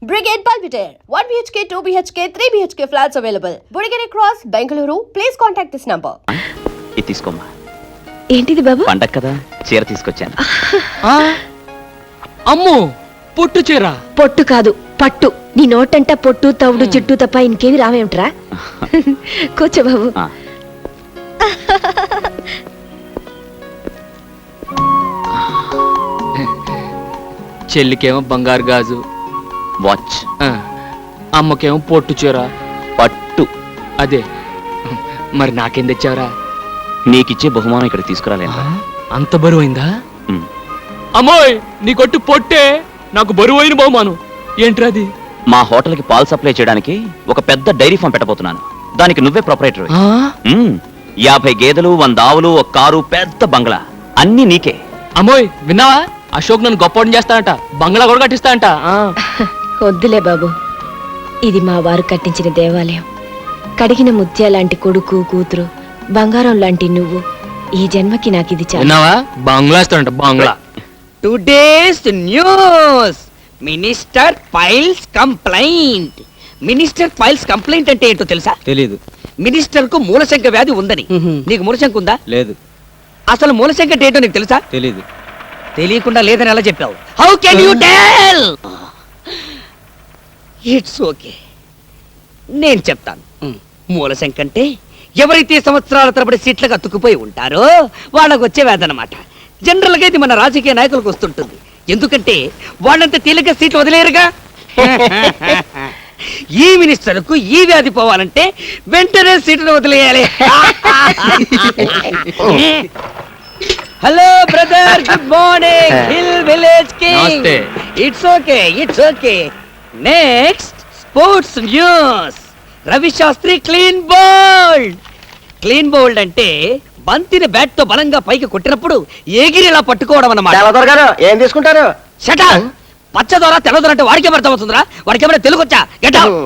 Brigade Palpitaire, 1 BHK, 2 BHK, 3 BHK flats available. Burigere Cross, Bengaluru. Please contact this number. ఇది తీసుకోమ్మా. ఏంటిది బాబు? పండగ కదా, చీర తీసుకొచ్చాను. అమ్మో, పొట్టు చీర. పొట్టు కాదు, పట్టు. నీ నోటంట పొట్టు తవుడు చుట్టూ తప్ప ఇంకేమి రావేమిట్రా? కూర్చో బాబు. చెల్లికేమో బంగారు గాజు, వాచ్. అమ్మకేమో పొట్టు చీర, పట్టు. అదే. మరి నాకేం తెచ్చావరా? నీకిచ్చే బహుమానం ఇక్కడ తీసుకురాలేదా? అంత బరువైందా? అమ్మోయ్, నీ కొట్టు పొట్టే నాకు బరువైన బహుమానం. ఏంట్రాది? మా హోటల్కి పాలు సప్లై చేయడానికి ఒక పెద్ద డైరీ ఫామ్ పెట్టబోతున్నాను. దానికి నువ్వే ప్రొపరేటర్. 50 గేదెలు, 100 ఆవులు, ఒక కారు, పెద్ద బంగ్లా, అన్ని నీకే. అమ్మోయ్, విన్నావా? అశోక్ నన్ను గొప్పని చేస్తానంట, బంగ్లా కూడా కట్టిస్తానంట. వద్దులే బాబు, ఇది మా వారు కట్టించిన దేవాలయం. కడిగిన ముత్యాలాంటి కొడుకు కూతురు, బంగారం లాంటి నువ్వు. ఈ జన్మకి నాకు ఇది చాలు. విన్నావా? బంగ్లా ఇస్తానంట, bungalow. Today's news. Minister files complaint. Minister files complaint అంటే ఏంటో తెలుసా? తెలీదు. మినిస్టర్ కు మూలశంక వ్యాధి ఉందని. నీకు మూలశంక ఉందా? లేదు. అసలు మూలశంక అంటే ఏంటో నీకు తెలుసా? తెలీదు. తెలియకుండా లేదని ఎలా చెప్పావు? How can you tell? It's okay, నేను చెప్తాను. మూలశంక అంటే ఎవరైతే సంవత్సరాల తరబడి సీట్లకు అతుక్కుపోయి ఉంటారో వాళ్ళకు వచ్చే వ్యాధి అన్నమాట. జనరల్ గా ఇది మన రాజకీయ నాయకులకు వస్తుంటుంది. ఎందుకంటే వాళ్ళంతా తేలిక సీట్లు వదిలేరుగా. ఈ మినిస్టర్ కు ఈ వ్యాధి పోవాలంటే వెంటనే సీట్లు వదిలేయాలి. Hello brother, good morning. Hill village king. It's okay, it's okay. Next sports news. Ravi Shastri clean bowled. Clean bowled అంటే బంతిని బ్యాట్ తో బలంగా పైకి కొట్టినప్పుడు ఎగిరిలా పట్టుకోవడం అన్నమాట. ఏం తీసుకుంటారు? షటా. పచ్చదొర తెల్లదొర అంటే వాడికే అర్థం అవుతుందిరా? వాడికేమైనా తెలుగు వచ్చా? Get out.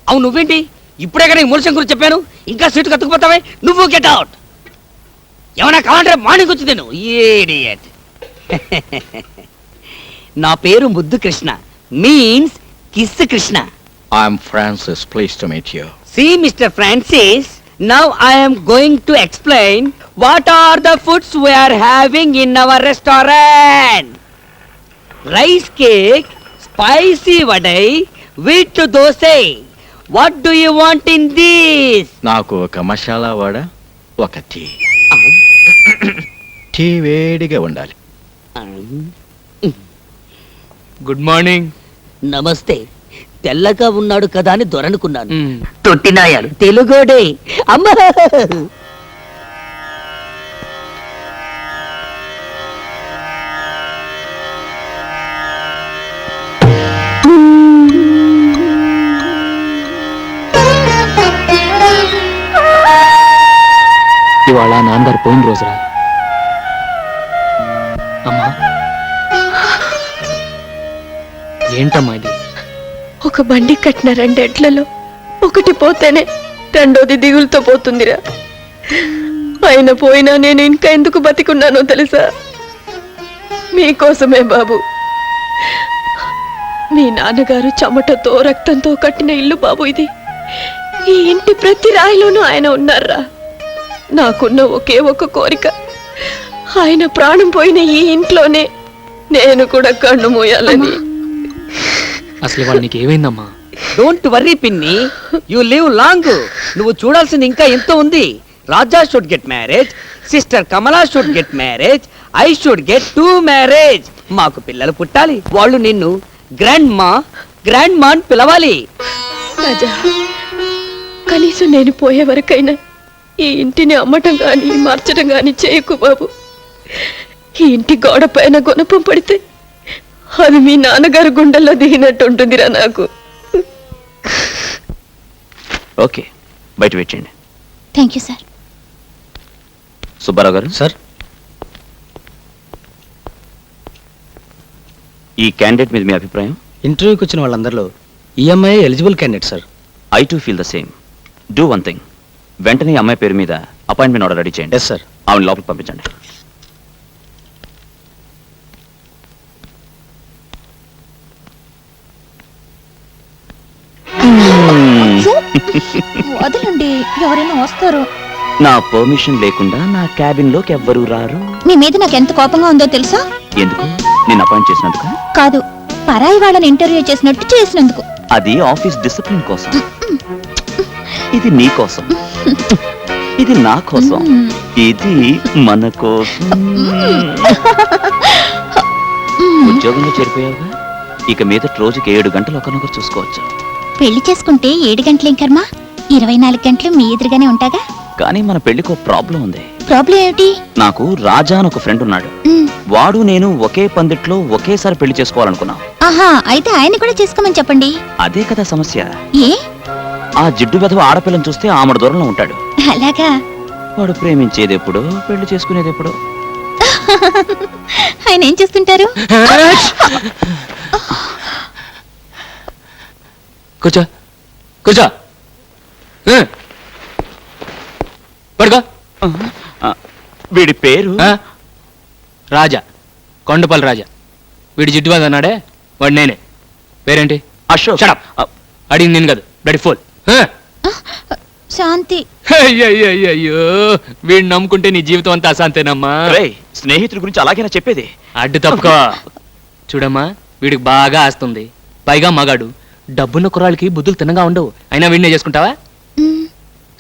అవును, నువ్వేంటి ఇప్పుడే కానీ మూలశం గురించి చెప్పాను, ఇంకా సీటు కత్తుకుపోతావే? నువ్వు గెట్ అవుట్. ఏమైనా కావాలంటే మార్నింగ్ వచ్చి నేను ఇడియట్. నా పేరు ముద్దు Krishna, means kiss Krishna. I'm Francis. Pleased to meet you. See, Mr. Francis, now I am going to explain what are the foods we are having in our restaurant. Rice cake, spicy vadai, wheat dosai. What do you want in this? నాకు ఒక మసాలా వడ, ఒక tea. Tea వేడిగా ఉండాలి. Good morning. నమస్తే. తెల్లగా ఉన్నాడు కదా అని దొరనుకున్నాను. తొట్టినాయాడు తెలుగోడే. అమ్మా, ఇవాళ నాన్నగారు పోయిన రోజురా. అమ్మా, ఏంటమ్మా ఇది? ఒక బండి కట్టిన 2 ఎడ్లలో ఒకటి పోతేనే రెండోది దిగులుతో పోతుందిరా. ఆయన పోయినా నేను ఇంకా ఎందుకు బతికున్నానో తెలుసా? మీకోసమే బాబు. మీ నాన్నగారు చెమటతో రక్తంతో కట్టిన ఇల్లు బాబు ఇది. ఈ ఇంటి ప్రతి రాయిలోనూ ఆయన ఉన్నారా. నాకున్న ఒకే ఒక కోరిక, ఆయన ప్రాణం పోయిన ఈ ఇంట్లోనే నేను కూడా కన్ను మూయాలని. అసలు వాళ్ళు నీకు ఏమైందమ్మా? డోంట్ వర్రీ పిన్ని, యు లివ్ లాంగ్. నువ్వు చూడాల్సింది ఇంకా ఎంతో ఉంది. Raja should get marriage, sister Kamala should get marriage, I should get 2 marriage. మాకు పిల్లలు పుట్టాలి. వాళ్ళు నిన్ను గ్రాండ్ మా అని పిలవాలి. రాజా, కనీసం నేను పోయే వరకైనా ఈ ఇంటిని అమ్మటం గాని మార్చడం గాని చేయకు బాబు. ఈ ఇంటి గోడ పైన గుణపం పడితే అది మీ నాన్నగారు గుండెల్లో దిగినట్టు ఉంటుందిరా నాకు. ఓకే, బయట వెయిట్ చేయండి. Thank you sir. సుబ్బారావు గారు. సార్. ఈ క్యాండిడేట్ మీద మీ అభిప్రాయం? ఇంటర్వ్యూకి వచ్చిన వాళ్ళందరిలో EMI eligible candidate sir. I too feel the same. Do one thing, వెంటనే అమ్మాయి పేరు మీద అపాయింట్మెంట్ ఆర్డర్ రెడీ చేయండి. Yes sir. ఆవిడ లోపలికి పంపించండి. వదలండి, ఎవరైనా వస్తారు. నా పర్మిషన్ లేకుండా నా క్యాబిన్ లోకి ఎవ్వరూ రారు. మీ మీద నాకు ఎంత కోపంగా ఉందో తెలుసా? ఎందుకు? నేను అపాయింట్ చేసినందుకు? కాదు, పరాయి వాళ్ళని ఇంటర్వ్యూ చేసినట్టు చేసినందుకు. అది ఆఫీస్ డిసిప్లిన్ కోసం. ఇది నీ కోసం, ఇది నా కోసం, ఇది మన కోసం. ఉద్యోగంలో చేరిపోయావుగా, ఇక మీద రోజుకి 7 గంటలు ఒకరినొకరు చూసుకోవచ్చు. పెళ్లి చేసుకుంటే 7 గంటలేం కర్మ, 24 గంటలు మీ ఎదురుగానే ఉంటాగా. కానీ మన పెళ్లికి ఒక ప్రాబ్లం ఉంది. ప్రాబ్లం ఏమిటి? నాకు రాజా అని ఒక ఫ్రెండ్ ఉన్నాడు. వాడు నేను ఒకే పందిట్లో ఒకేసారి పెళ్లి చేసుకోవాలనుకున్నాం. ఆహా, అయితే ఆయన కూడా చేసుకోమని చెప్పండి. అదే కదా సమస్య. ఏ? ఆ జిడ్డు వెధవ ఆడపిల్లని చూస్తే ఆమెడ దూరంలో ఉంటాడు. అలాగా? వాడు ప్రేమించేది ఎప్పుడు, పెళ్లి చేసుకునేది ఎప్పుడు? ఆయన ఏం చేస్తుంటారు? కూర్చో కూర్చో. పడుకో. వీడి పేరు రాజా, కొండపల్లి రాజా. వీడి జిడ్డువాది అన్నాడే, వాడు నేనే. పేరేంటి? అశోక్. షడప్. అడిగింది నేను కాదు, బ్లడీ ఫోల్. శాంతి. అయ్యో, వీడిని నమ్ముకుంటే నీ జీవితం అంతా అశాంతేనమ్మా. రేయ్, స్నేహితుడి గురించి అలాగేనా చెప్పేది? అడ్డు తప్పుకో. చూడమ్మా, వీడికి బాగా ఆస్తుంది, పైగా మగాడు. డబ్బున్న కుర్రాళ్ళకి బుద్ధులు తిన్నగా ఉండవు. అయినా వీడినే చేసుకుంటావా?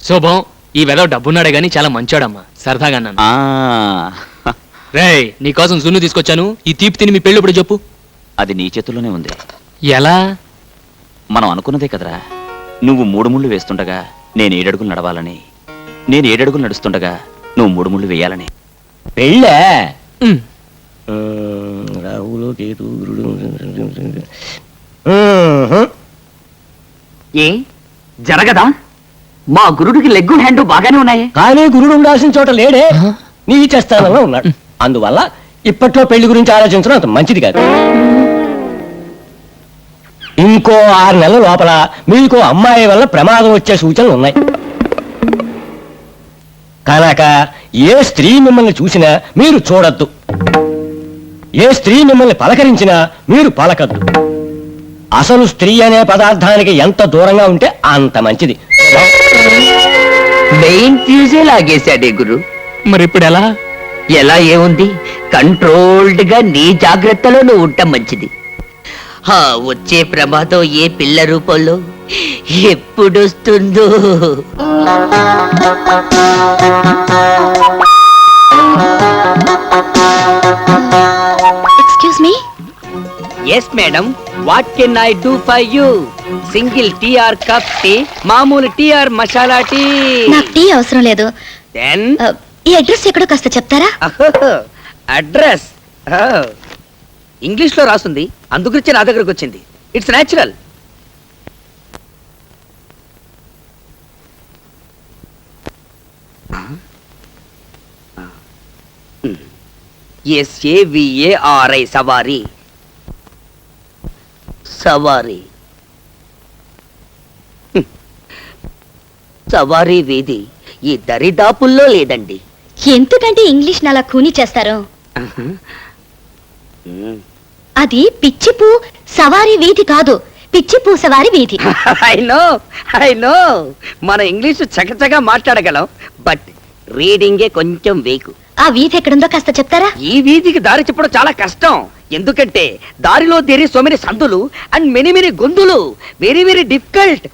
శోభం, ఈ వెదవ డబ్బున్నాడే గాని చాలా మంచోడమ్మా. సరదాగా అన్నాను. రేయ్, నీకోసం జున్ను తీసుకొచ్చాను. ఈ తీపి తిని మీ పెళ్ళి ఇప్పుడు చెప్పు. అది నీ చేతుల్లోనే ఉంది. ఎలా? మనం అనుకున్నదే కదరా. నువ్వు 3 ముళ్ళు వేస్తుండగా నేను 7 అడుగులు నడవాలని, నేను 7 అడుగులు నడుస్తుండగా నువ్వు 3 ముళ్ళు వేయాలని. పెళ్ళే ఉమ్. రాహులు కేతు ఏ జరగదా? మా గురుడికి లెగ్గు హ్యాండ్ బాగానే ఉన్నాయి. కానీ గురుడు ఉండాల్సిన చోట లేడే, నీచ స్థానంలో ఉన్నాడు. అందువల్ల ఇప్పట్లో పెళ్లి గురించి ఆలోచించడం అంత మంచిది కాదు. ఇంకో 6 నెలల లోపల మీకు అమ్మాయి వల్ల ప్రమాదం వచ్చే సూచనలు ఉన్నాయి కనుక ఏ స్త్రీ మిమ్మల్ని చూసినా మీరు చూడొద్దు, ఏ స్త్రీ మిమ్మల్ని పలకరించినా మీరు పలకద్దు. అసలు స్త్రీ అనే పదార్థానికి ఎంత దూరంగా ఉంటే అంత మంచిది. మెయిన్ ఫ్యూజే లాగేశాడే గురు. మరి ఇప్పుడు ఎలా? ఎలా ఏముంది, కంట్రోల్డ్ గా నీ జాగ్రత్తలో నువ్వు ఉండటం మంచిది. వచ్చే ప్రమాదం ఏ పిల్ల రూపంలో ఎప్పుడొస్తుందో. Excuse me. Yes madam, what can I do for you? Single tea or cup tea, మామూలు టీ ఆర్ మసాలా టీ? నాకు టీ అవసరం లేదు. దెన్ ఈ అడ్రస్ ఎక్కడో కాస్త చెప్తారా? అడ్రస్ ఇంగ్లీష్ లో రాస్తుంది, అందుగురించి నా దగ్గరకు వచ్చింది. It's natural. SAVARI సవారీ. సవారీ సవారీ వీధి ఈ దరిదాపుల్లో లేదండి. ఎందుకంటే ఇంగ్లీష్ అలా కూని చేస్తారు? అది పిచ్చిపూ సవారీ వీధి కాదు, పిచ్చిపూ సవారీ వీధి. ఐ నో మన ఇంగ్లీష్ చకచగా మాట్లాడగలం, బట్ రీడింగే కొంచెం వీకు. ఆ వీధి ఎక్కడుందో కాస్త చెప్తారా? ఈ వీధికి దారి చెప్పడం చాలా కష్టం, ఎందుకంటే దారిలో దేరి సో మెనీ సందులు అండ్ మెనీ మెనీ గొంతులు. Very very difficult.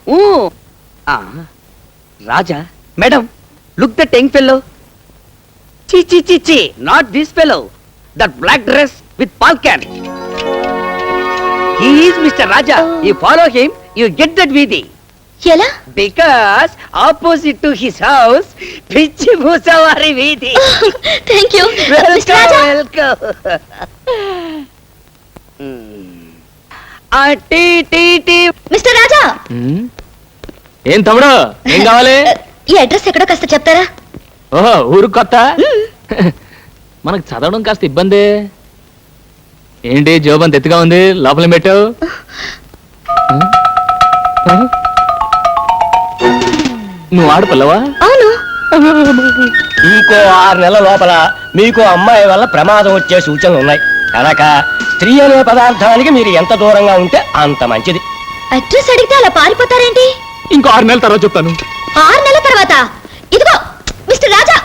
Raja madam, look that young fellow. చి చి చి చి, not this fellow, that black dress with falcon. He is mister Raja. You follow him, you get that veedhi. ఎలా? Because opposite to his house పిచ్చి మూసవారి వీధి. Thank you. Welcome welcome. Tea tea tea. Mister Raja, ఏం తమ్ముడు, ఏం కావాలి? ఈ అడ్రస్ ఎక్కడో కాస్త చెప్తారా? ఓహో, ఊరు కొత్త. మనకు చదవడం కాస్త ఇబ్బంది. ఏంటి జోబంత ఎత్తుగా ఉంది, లోపల పెట్టావు? నువ్వు ఆడపిల్లవా? అవును. ఇంకో 6 నెలల లోపల మీకు అమ్మాయి వల్ల ప్రమాదం వచ్చే సూచనలు ఉన్నాయి కనుక స్త్రీ అనే పదార్థానికి మీరు ఎంత దూరంగా ఉంటే అంత మంచిది. అడ్రస్ అడిగితే అలా పారిపోతారేంటి? ఇంకో 6 నెలల తర్వాత చెప్తాను. 6 నెలల తర్వాత ఇదిగో మిస్టర్ రాజా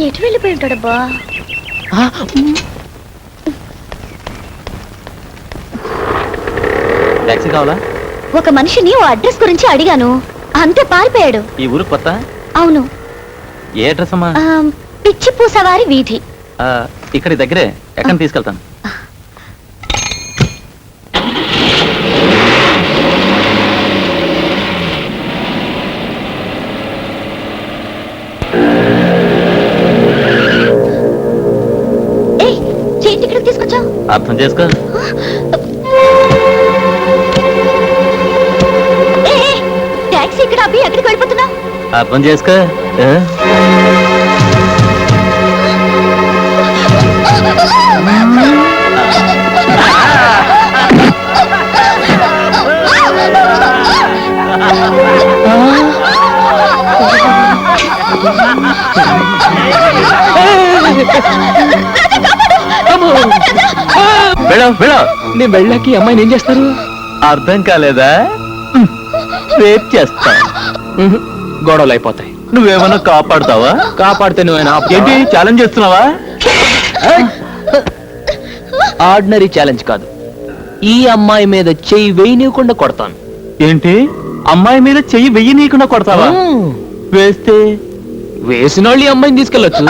ఎటు వెళ్ళిపోయి ఉంటాడబ్బా? టాక్సీ కావాలా? ఒక మనిషిని ఓ అడ్రస్ గురించి అడిగాను, అంతే పారిపోయాడు. ఈ ఊరు కొత్త? అవును. ఏ అడ్రస్ అమ్మా? పిచ్చిపూ సవారి వీధి. ఇక్కడ దగ్గరే, ఎక్కడ తీసుకెళ్తాను. ఏయ్, ఏంటి ఇక్కడికి తీసుకొచ్చావు? అర్థం చేసుకో. టాక్సీ ఇక్కడ అబ్బి ఎక్కడికి వెళ్ళిపోతున్నావు? అర్థం చేసుకో. నేను వెళ్ళాక ఈ అమ్మాయిని ఏం చేస్తారు? అర్థం కాలేదా? రేప్ చేస్తా. గొడవలు అయిపోతాయి. నువ్వేమన్నా కాపాడుతావా? కాపాడితే నువ్వేనా? ఏంటి ఛాలెంజ్ చేస్తున్నావా? ఆర్డినరీ ఛాలెంజ్ కాదు, ఈ అమ్మాయి మీద చెయ్యి వేయనీయకుండా కొడతాను. ఏంటి అమ్మాయి మీద చెయ్యి వెయ్యి నీకుండా కొడతావా? వేస్తే వేసిన వాళ్ళు ఈ అమ్మాయిని తీసుకెళ్ళొచ్చు.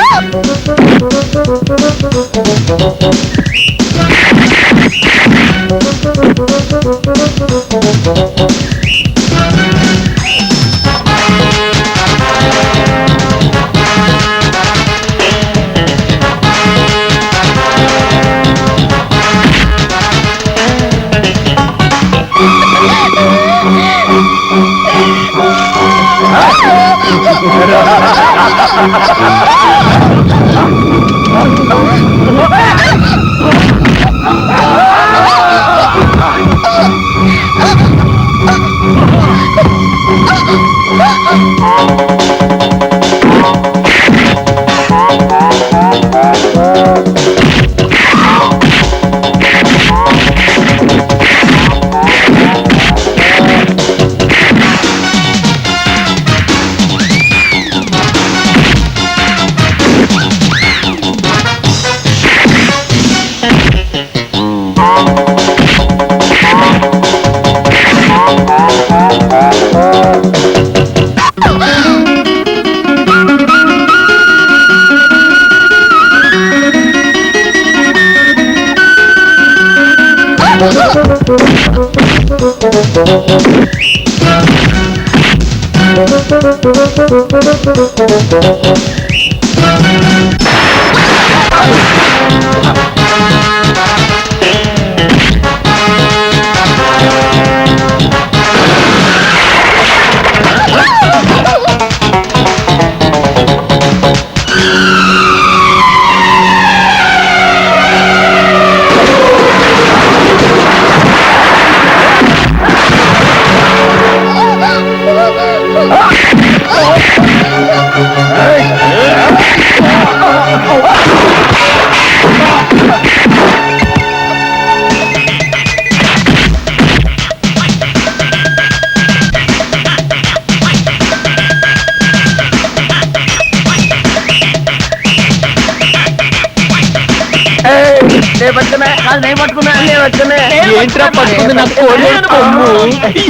ఏంట్రా పట్టుకుంది నా కోడి కొమ్ము?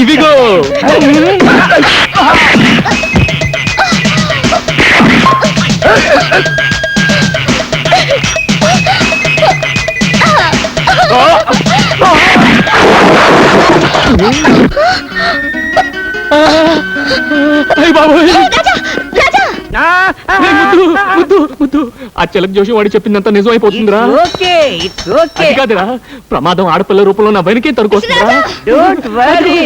ఇదిగో ఆ చిలక జోషి వాడి చెప్పిందంతా నిజం అయిపోతుందిరా. అది కాదురా, ప్రమాదం ఆడపిల్ల రూపంలో నా వెనకే తరుకొస్తుందిరా. Don't worry.